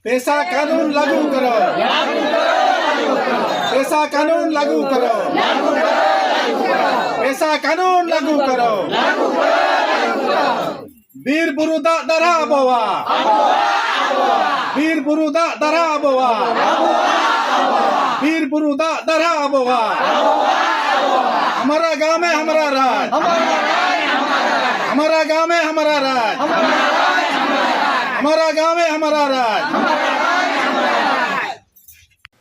पैसा कानून लागू करो, पैसा कानून लागू करो, पैसा कानून लागू करो। वीर बुरु दा दरा आबोवा, वीर बुरु दा दरा आबोवा, वीर बुरु दा दरा आबोवा। हमारा गांव में हमारा राज, हमारा गांव में हमारा राज, हमारा गांव में हमारा राज।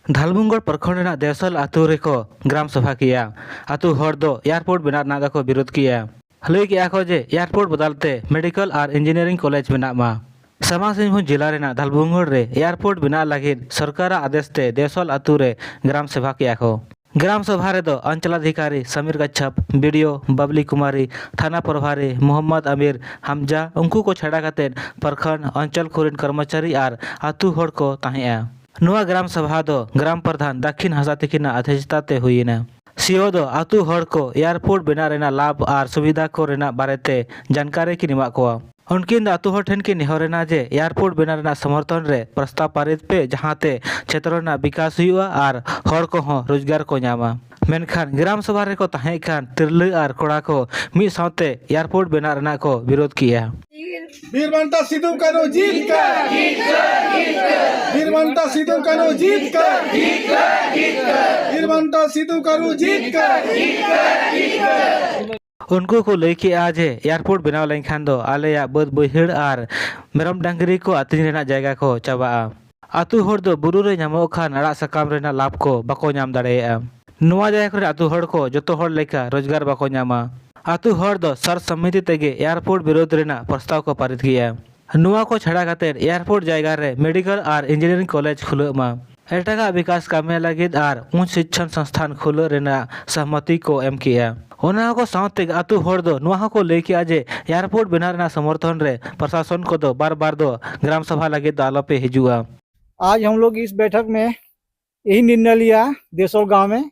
धालबुंगड़ प्रखंड देवसल आतु रेको ग्राम सभा किया। आतु हर दो एयरपोर्ट बना नादा को विरोध किया। लई किया को जे एयरपोर्ट बदलते मेडिकल और इंजीनियरिंग कॉलेज बना मा। समाज सिंहभूम जिला रेना धालबुंगड़ रे एयरपोर्ट बना लगिद सरकार आदेश ते देवसल आतु रे ग्राम सभा किया को। ग्राम सभा रे दो अंचलाधिकारी समीर कच्छप, बीडीओ बबली कुमारी, थाना प्रभारी मोहम्मद अमीर हमजा उनको को छड़ा कते प्रखंड अंचल खुरिन कर्मचारी और आतु हर को ताहेया। नुआ ग्राम सभा दो ग्राम प्रधान दक्षिण हंसा तिकिना अध्यक्षता ते हुईना। सीओ दो आतु हर को एयरपोर्ट बना रेना लाभ और सुविधा को रेना बारेते जानकारी की निमा को। उनकिन आतु हर ठेन की निहोरेना जे एयरपोर्ट बना रेना समर्थन रे प्रस्ताव पारित पे जहाते क्षेत्र रेना विकास हुआ और हर को हो रोजगार को नामा। मेनखान ग्राम सभा रे को ताहे खान तिरले और कोड़ा को मी साथे एयरपोर्ट बना रेना को विरोध किया। वीर माता सिद्धू कानू जीत कर, वीर माता सिद्धू कानू जीत कर, वीर माता सिद्धू कानू जीत कर। उनको को लेके आज एयरपोर्ट बनाव लेखान दो आलेया बद बहिड़ और मेरम डांगरी को आतिन रेना जगह को चाबा। आतु हर दो बुरु रे नामो खान अड़ा सकाम रेना लाभ को बाको नाम दाड़ेया। नुआ जगह को आतु हर को जतो हर लेका रोजगार बाको नामा। आतु हर दो सर समिति तेगे एयरपोर्ट विरोध रेना प्रस्ताव को पारित किया। नुआ को छड़ा कते एयरपोर्ट जगह रे मेडिकल और इंजीनियरिंग कॉलेज खुले मा। एटागा विकास कामे लगिद और उच्च शिक्षण संस्थान खुले रेना सहमति को एम किया। ओना को साथ आतु हर दो नुआ को लेके आज एयरपोर्ट बना रेना समर्थन रे प्रशासन को दो बार बार दो ग्राम सभा लगे दालो पे हिजुआ। आज हम लोग इस बैठक में यही निर्णय लिया देसौर गांव में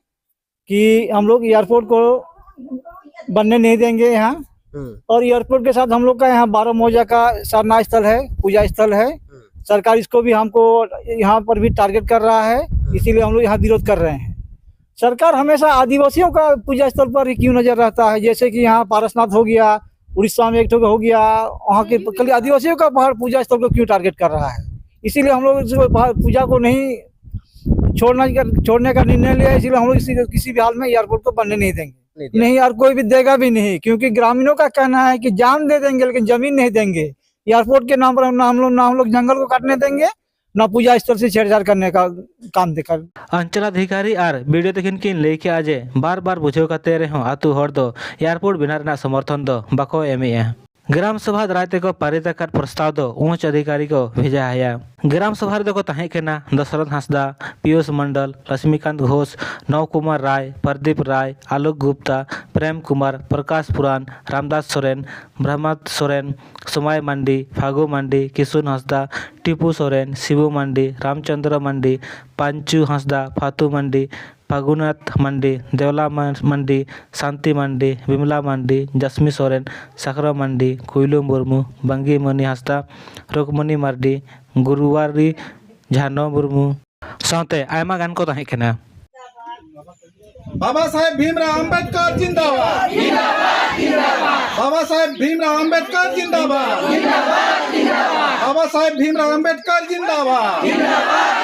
कि हम लोग एयरपोर्ट को बनने नहीं देंगे यहाँ। और एयरपोर्ट के साथ हम लोग का यहाँ 12 मौजा का सरना स्थल है, पूजा स्थल है। सरकार इसको भी हमको यहाँ पर भी टारगेट कर रहा है, इसीलिए हम लोग यहाँ विरोध कर रहे हैं। सरकार हमेशा आदिवासियों का पूजा स्थल पर ही क्यों नजर रहता है? जैसे कि यहाँ पारसनाथ हो गया, उड़ीसा में एक ठो हो गया, वहाँ के खाली आदिवासियों का पहाड़ पूजा स्थल को क्यों टारगेट कर रहा है? इसीलिए हम लोग पूजा को नहीं छोड़ने का निर्णय लिया। इसीलिए हम लोग किसी भी हाल में एयरपोर्ट को बनने नहीं देंगे, नहीं और कोई भी देगा भी नहीं, क्योंकि ग्रामीणों का कहना है कि जान दे देंगे लेकिन जमीन नहीं देंगे। एयरपोर्ट के नाम पर ना हम लोग जंगल को काटने देंगे, ना पूजा स्थल से छेड़छाड़ करने का काम देकर। अंचलाधिकारी और वीडियो तकिन किन लेके आज बार बार बुझो कते रहे आतु हर दो एयरपोर्ट बना रेना समर्थन दो बाको एमे। ग्राम सभा दारायते को पारित कर प्रस्ताव दो उच्च अधिकारी को भेजा है। ग्राम सभा रे को ताहे केना दशरथ हांसदा, पीयूष मंडल, लक्ष्मीकांत घोष, नव कुमार राय, प्रदीप राय, आलोक गुप्ता, प्रेम कुमार, प्रकाश पुरान, रामदास सोरेन, ब्रह्मत सोरेन, सुमाय मंडी, फागु मंडी, किशुन हांसदा, टीपू सोरेन, शिबू मंडी, रामचंद्र मंडी, पांचू हांसदा, फातू मंडी, फागुनाथ मंडी, देवला मंडी, शांति मंडी, विमला मंडी, जस्मी सोरेन, साकरा मंडी, कुइलू मुर्मू, बंगी मनी हांसदा, रुकमणी मार्डी, गुरुवारी झानो मुर्मू साथे आयमा गान को ताहे केना। बाबा साहेब भीमराव अंबेडकर जिंदाबाद, बाबा साहेब भीमराव अंबेडकर जिंदाबाद, बाबा साहेब भीमराव अंबेडकर जिंदाबाद।